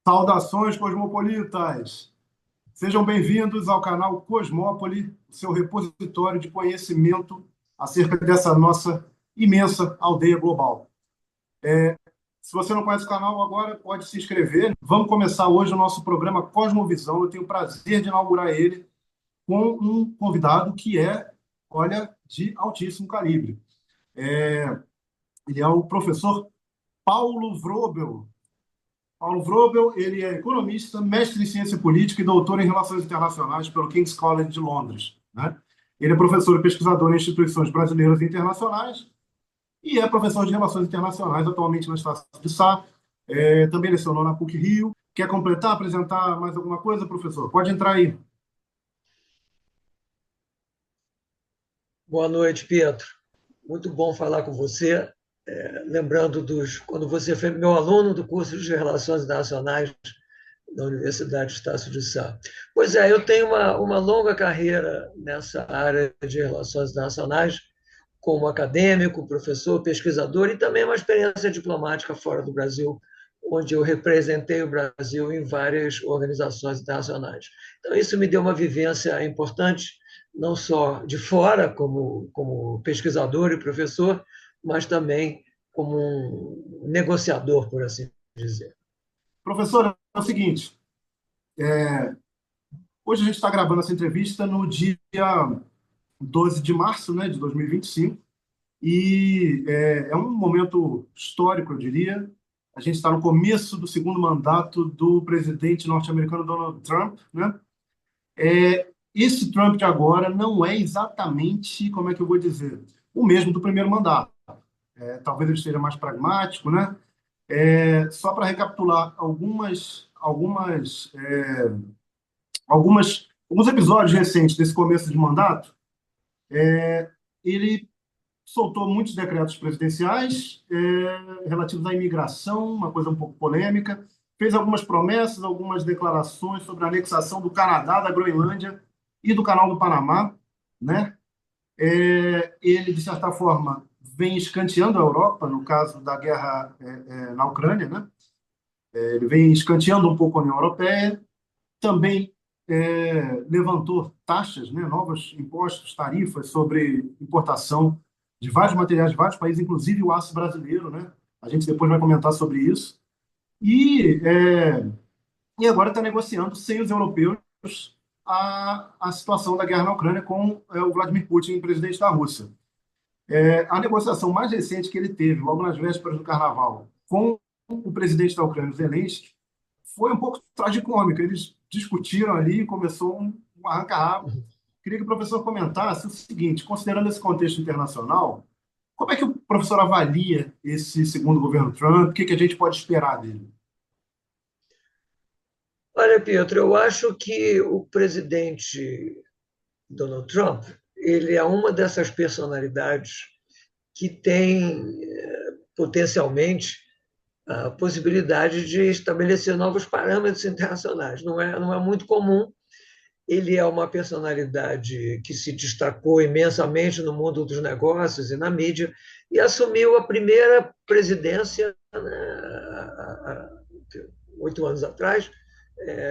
Saudações cosmopolitas! Sejam bem-vindos ao canal Cosmópole, seu repositório de conhecimento acerca dessa nossa imensa aldeia global. Se você não conhece o canal agora, pode se inscrever. Vamos começar hoje o nosso programa Cosmovisão. Eu tenho o prazer de inaugurar ele com um convidado que é, olha, de altíssimo calibre. Ele é o professor Paulo Vrobel. Paulo Vrobel, ele é economista, mestre em ciência política e doutor em relações internacionais pelo King's College de Londres, né? Ele é professor e pesquisador em instituições brasileiras e internacionais e é professor de relações internacionais atualmente na Estácio de Sá. Também lecionou na PUC-Rio. Quer completar, apresentar mais alguma coisa, professor? Pode entrar aí. Boa noite, Pietro. Muito bom falar com você. Lembrando quando você foi meu aluno do curso de Relações Internacionais da Universidade Estácio de Sá. Pois é, eu tenho uma longa carreira nessa área de relações internacionais, como acadêmico, professor, pesquisador e também uma experiência diplomática fora do Brasil, onde eu representei o Brasil em várias organizações internacionais. Então, isso me deu uma vivência importante, não só de fora, como pesquisador e professor, mas também como um negociador, por assim dizer. Professor, é o seguinte, hoje a gente está gravando essa entrevista no dia 12 de março, né, de 2025, é um momento histórico, eu diria. A gente está no começo do segundo mandato do presidente norte-americano Donald Trump, né? Esse Trump de agora não é exatamente, como é que eu vou dizer, o mesmo do primeiro mandato. Talvez ele seja mais pragmático, né? Só para recapitular alguns episódios recentes desse começo de mandato, ele soltou muitos decretos presidenciais relativos à imigração, uma coisa um pouco polêmica, fez algumas promessas, algumas declarações sobre a anexação do Canadá, da Groenlândia e do Canal do Panamá, né? Ele, de certa forma, vem escanteando a Europa, no caso da guerra na Ucrânia, né? Ele vem escanteando um pouco a União Europeia, também levantou taxas, né, novos impostos, tarifas sobre importação de vários materiais de vários países, inclusive o aço brasileiro, né? A gente depois vai comentar sobre isso. E, e agora está negociando sem os europeus a situação da guerra na Ucrânia com o Vladimir Putin, presidente da Rússia. A negociação mais recente que ele teve, logo nas vésperas do Carnaval, com o presidente da Ucrânia, Zelensky, foi um pouco tragicômico. Eles discutiram ali e começou um arranca-rabo. Queria que o professor comentasse o seguinte, considerando esse contexto internacional, como é que o professor avalia esse segundo governo Trump? O que a gente pode esperar dele? Olha, Pietro, eu acho que o presidente Donald Trump, ele é uma dessas personalidades que tem potencialmente a possibilidade de estabelecer novos parâmetros internacionais. Não é muito comum. Ele é uma personalidade que se destacou imensamente no mundo dos negócios e na mídia e assumiu a primeira presidência, né, há 8 anos atrás,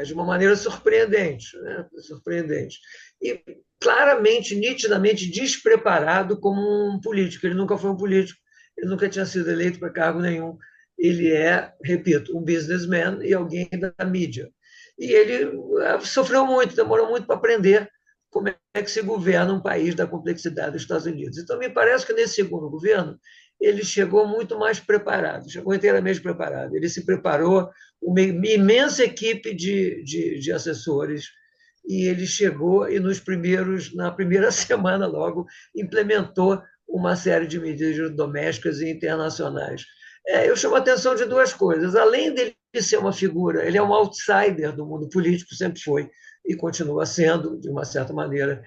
de uma maneira surpreendente, né? Surpreendente. E claramente, nitidamente despreparado como um político. Ele nunca foi um político, ele nunca tinha sido eleito para cargo nenhum. Ele é, repito, um businessman e alguém da mídia. E ele sofreu muito, demorou muito para aprender como é que se governa um país da complexidade dos Estados Unidos. Então, me parece que nesse segundo governo ele chegou muito mais preparado, chegou inteiramente preparado. Ele se preparou, uma imensa equipe de assessores, e ele chegou e na primeira semana logo, implementou uma série de medidas domésticas e internacionais. Eu chamo a atenção de duas coisas. Além dele ser uma figura, ele é um outsider do mundo político, sempre foi, e continua sendo, de uma certa maneira.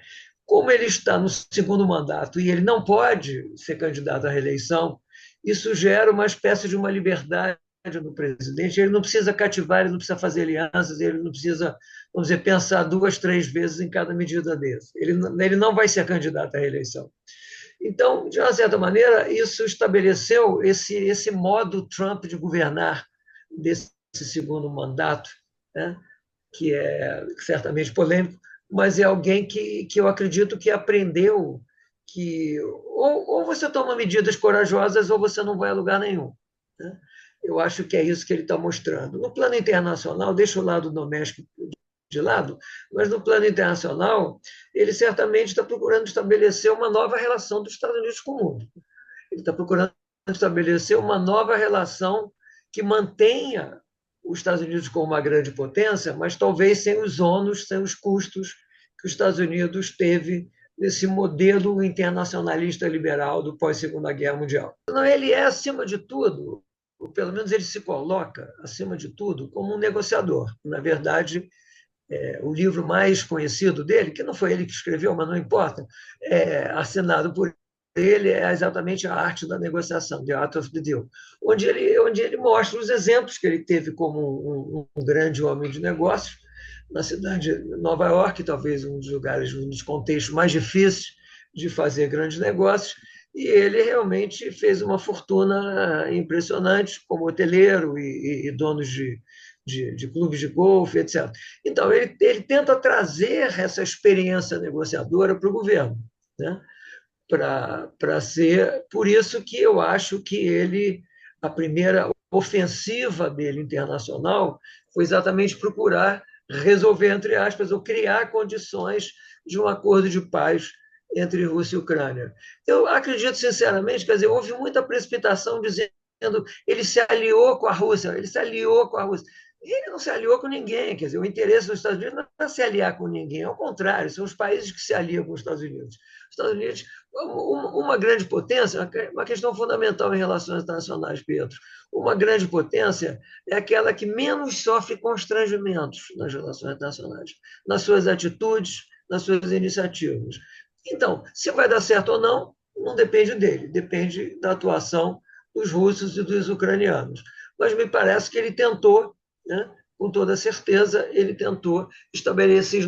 Como ele está no segundo mandato e ele não pode ser candidato à reeleição, isso gera uma espécie de uma liberdade no presidente. Ele não precisa cativar, ele não precisa fazer alianças, ele não precisa, vamos dizer, pensar 2, 3 vezes em cada medida desse. Ele não vai ser candidato à reeleição. Então, de uma certa maneira, isso estabeleceu esse modo Trump de governar, desse segundo mandato, né, que é certamente polêmico, mas é alguém que eu acredito que aprendeu que ou você toma medidas corajosas ou você não vai a lugar nenhum. Né? Eu acho que é isso que ele está mostrando. No plano internacional, deixa o lado doméstico de lado, mas no plano internacional, ele certamente está procurando estabelecer uma nova relação dos Estados Unidos com o mundo. Ele está procurando estabelecer uma nova relação que mantenha os Estados Unidos como uma grande potência, mas talvez sem os ônus, sem os custos que os Estados Unidos teve nesse modelo internacionalista liberal do pós-Segunda Guerra Mundial. Então, ele é, acima de tudo, ou pelo menos ele se coloca, acima de tudo, como um negociador. Na verdade, o livro mais conhecido dele, que não foi ele que escreveu, mas não importa, assinado por ele, é exatamente a arte da negociação, The Art of the Deal, onde ele mostra os exemplos que ele teve como um grande homem de negócios na cidade de Nova York, talvez um dos lugares, um dos contextos mais difíceis de fazer grandes negócios, e ele realmente fez uma fortuna impressionante como hoteleiro e dono de clubes de golfe, etc. Então, ele tenta trazer essa experiência negociadora para o governo, né? Para ser. Por isso que eu acho que a primeira ofensiva dele internacional foi exatamente procurar resolver, entre aspas, ou criar condições de um acordo de paz entre Rússia e Ucrânia. Eu acredito, sinceramente, quer dizer, houve muita precipitação dizendo ele se aliou com a Rússia, ele se aliou com a Rússia. Ele não se aliou com ninguém, quer dizer, o interesse dos Estados Unidos não é se aliar com ninguém, ao contrário, são os países que se aliam com os Estados Unidos. Os Estados Unidos, uma grande potência, uma questão fundamental em relações internacionais, Pedro, uma grande potência é aquela que menos sofre constrangimentos nas relações internacionais, nas suas atitudes, nas suas iniciativas. Então, se vai dar certo ou não, não depende dele, depende da atuação dos russos e dos ucranianos. Mas me parece que ele tentou, né, com toda certeza, ele tentou estabelecer,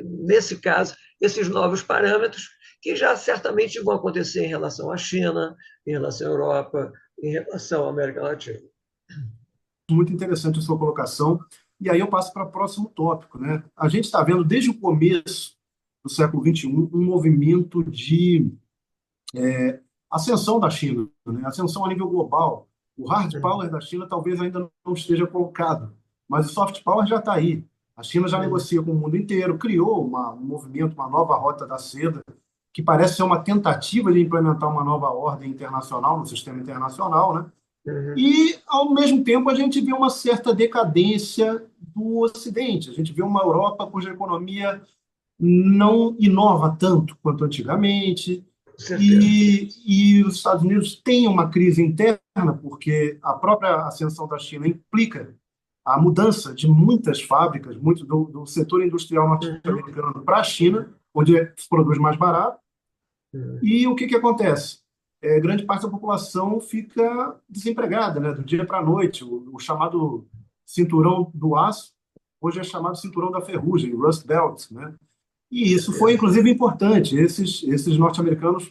nesse caso, esses novos parâmetros que já certamente vão acontecer em relação à China, em relação à Europa, em relação à América Latina. Muito interessante a sua colocação. E aí eu passo para o próximo tópico, né? A gente está vendo desde o começo do século XXI um movimento de ascensão da China, né? Ascensão a nível global. O hard power da China talvez ainda não esteja colocado, mas o soft power já está aí. A China já negocia com o mundo inteiro, criou um movimento, uma nova rota da seda, que parece ser uma tentativa de implementar uma nova ordem internacional no sistema internacional, né? E, ao mesmo tempo, a gente vê uma certa decadência do Ocidente. A gente vê uma Europa cuja economia não inova tanto quanto antigamente, e os Estados Unidos têm uma crise interna, porque a própria ascensão da China implica a mudança de muitas fábricas, muito do setor industrial norte-americano para a China, onde se produz mais barato. E o que acontece? Grande parte da população fica desempregada, né, do dia para a noite. O chamado cinturão do aço, hoje é chamado cinturão da ferrugem, Rust Belt, né? E isso foi, inclusive, importante. Esses norte-americanos,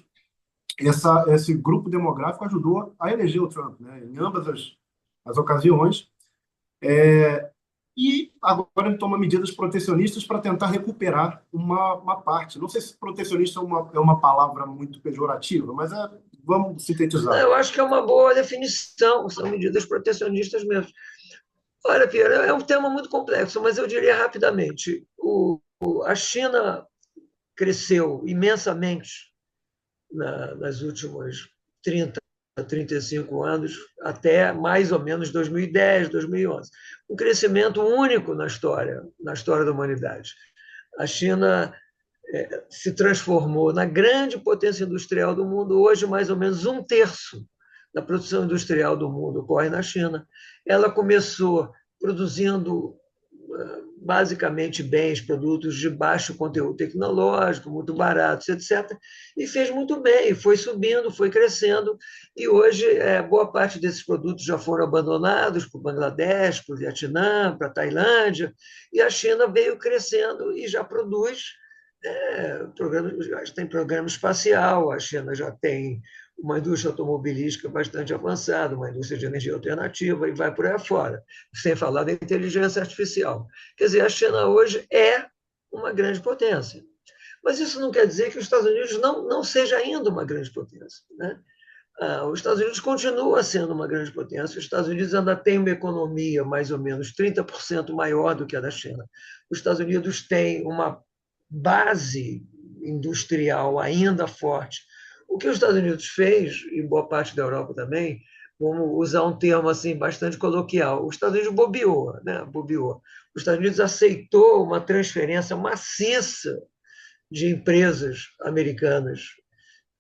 esse grupo demográfico ajudou a eleger o Trump, né, em ambas as ocasiões. E agora ele toma medidas protecionistas para tentar recuperar uma parte. Não sei se protecionista é uma palavra muito pejorativa, mas vamos sintetizar. Eu acho que é uma boa definição, são medidas protecionistas mesmo. Olha, Pierre, é um tema muito complexo, mas eu diria rapidamente: a China cresceu imensamente nas últimas 30, 35 anos, até mais ou menos 2010, 2011. Um crescimento único na história da humanidade. A China se transformou na grande potência industrial do mundo. Hoje, mais ou menos um terço da produção industrial do mundo ocorre na China. Ela começou produzindo basicamente bens, produtos de baixo conteúdo tecnológico, muito baratos, etc. E fez muito bem, foi subindo, foi crescendo, e hoje boa parte desses produtos já foram abandonados para o Bangladesh, para o Vietnã, para a Tailândia, e a China veio crescendo e já produz já tem programa espacial, a China já tem uma indústria automobilística bastante avançada, uma indústria de energia alternativa, e vai por aí afora, sem falar da inteligência artificial. Quer dizer, a China hoje é uma grande potência. Mas isso não quer dizer que os Estados Unidos não seja ainda uma grande potência, né? Os Estados Unidos continua sendo uma grande potência. Os Estados Unidos ainda tem uma economia mais ou menos 30% maior do que a da China. Os Estados Unidos têm uma base industrial ainda forte. O que os Estados Unidos fez, e boa parte da Europa também, vamos usar um termo assim bastante coloquial, os Estados Unidos bobeou, né? Bobeou. Os Estados Unidos aceitou uma transferência maciça de empresas americanas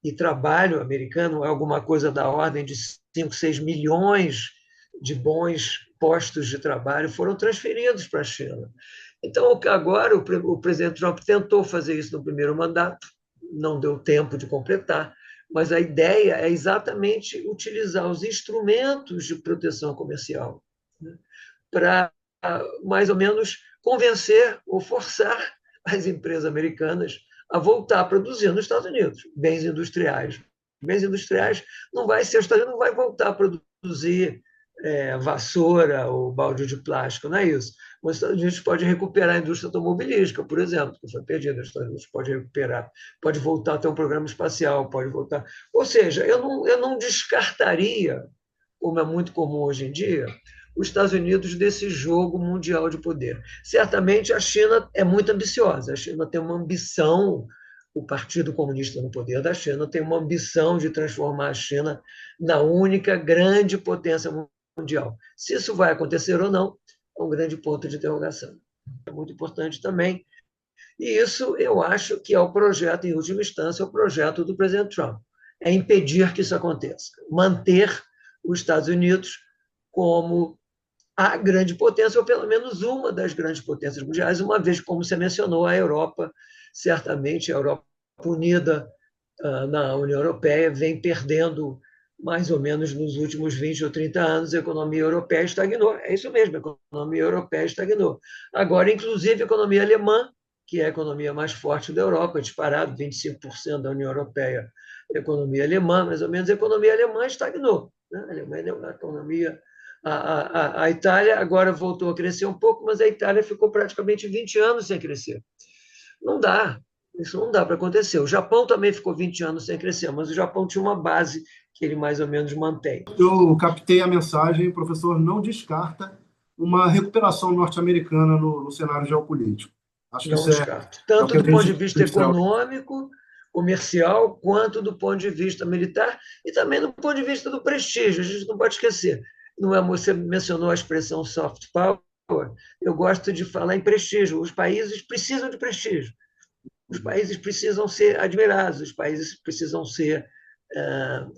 e trabalho americano, é alguma coisa da ordem de 5, 6 milhões de bons postos de trabalho foram transferidos para a China. Então, agora o presidente Trump tentou fazer isso no primeiro mandato, não deu tempo de completar, mas a ideia é exatamente utilizar os instrumentos de proteção comercial, né, para mais ou menos convencer ou forçar as empresas americanas a voltar a produzir nos Estados Unidos bens industriais. Bens industriais não vai ser, os Estados Unidos não vai voltar a produzir vassoura ou balde de plástico, não é isso. Os Estados Unidos pode recuperar a indústria automobilística, por exemplo, que foi perdida. Os Estados Unidos pode recuperar, pode voltar a ter um programa espacial, pode voltar. Ou seja, eu não descartaria, como é muito comum hoje em dia, os Estados Unidos desse jogo mundial de poder. Certamente a China é muito ambiciosa, a China tem uma ambição, o Partido Comunista no poder da China tem uma ambição de transformar a China na única grande potência mundial. Se isso vai acontecer ou não, é um grande ponto de interrogação. É muito importante também. E isso eu acho que é o projeto, em última instância, o projeto do presidente Trump. É impedir que isso aconteça. Manter os Estados Unidos como a grande potência, ou pelo menos uma das grandes potências mundiais, uma vez, como você mencionou, a Europa, certamente a Europa unida na União Europeia, vem perdendo mais ou menos nos últimos 20 ou 30 anos, a economia europeia estagnou. É isso mesmo, a economia europeia estagnou. Agora, inclusive, a economia alemã, que é a economia mais forte da Europa, disparado, 25% da União Europeia, a economia alemã, mais ou menos, a economia alemã estagnou. Né? A Alemanha é uma economia. A Itália agora voltou a crescer um pouco, mas a Itália ficou praticamente 20 anos sem crescer. Não dá, isso não dá para acontecer. O Japão também ficou 20 anos sem crescer, mas o Japão tinha uma base que ele mais ou menos mantém. Eu captei a mensagem, o professor não descarta uma recuperação norte-americana no cenário geopolítico. Acho que Não isso descarto. é o Tanto que a do ponto de gente vista extrai. econômico, comercial, quanto do ponto de vista militar e também do ponto de vista do prestígio. A gente não pode esquecer. Não é, você mencionou a expressão soft power. Eu gosto de falar em prestígio. Os países precisam de prestígio. Os países precisam ser admirados. Os países precisam ser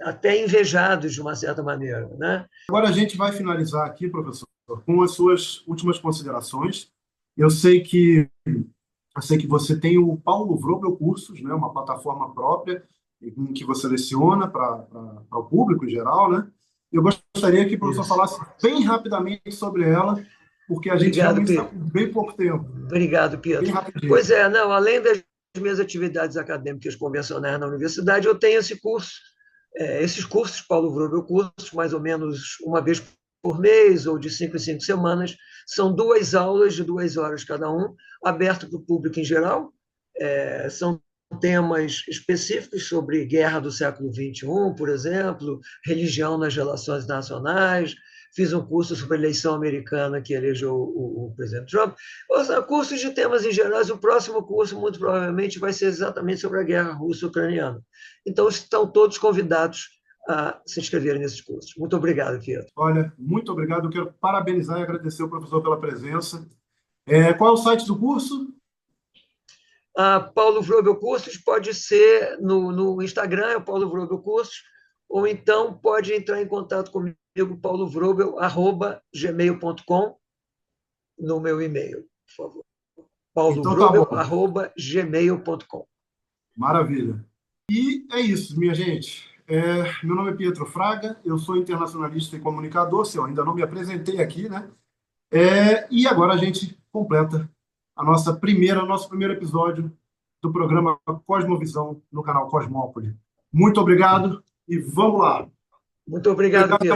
até invejados de uma certa maneira, né? Agora a gente vai finalizar aqui, professor, com as suas últimas considerações. Eu sei que você tem o Paulo Vrobel Cursos, né, uma plataforma própria em que você leciona para o público em geral, né? Eu gostaria que o professor Isso. falasse bem rapidamente sobre ela, porque a gente Obrigado, realmente está Pedro. com bem pouco tempo. Obrigado, Bem Pedro. rapidinho. Pois é, não, além das minhas atividades acadêmicas convencionais na universidade, eu tenho esse curso, esses cursos, Paulo Vrubel Cursos, mais ou menos uma vez por mês ou de 5 em 5 semanas. São 2 aulas de 2 horas cada um, aberto para o público em geral. São temas específicos sobre guerra do século XXI, por exemplo, religião nas relações nacionais. Fiz um curso sobre a eleição americana que elegeu o presidente Trump. Ou seja, cursos de temas em geral. O próximo curso, muito provavelmente, vai ser exatamente sobre a guerra russo-ucraniana. Então, estão todos convidados a se inscreverem nesses cursos. Muito obrigado, Pedro. Olha, muito obrigado. Eu quero parabenizar e agradecer o professor pela presença. Qual é o site do curso? Paulo Vrobel Cursos pode ser no Instagram, é o Paulo Vrobel Cursos, ou então pode entrar em contato comigo, paulovrobel@gmail.com, no meu e-mail, por favor. Então tá bom. paulovrobel@gmail.com. Maravilha. E é isso, minha gente. Meu nome é Pietro Fraga, eu sou internacionalista e comunicador, se eu ainda não me apresentei aqui, né? E agora a gente completa o nosso primeiro episódio do programa Cosmovisão no canal Cosmópole. Muito obrigado E vamos lá. Muito obrigado, Obrigado, Pedro.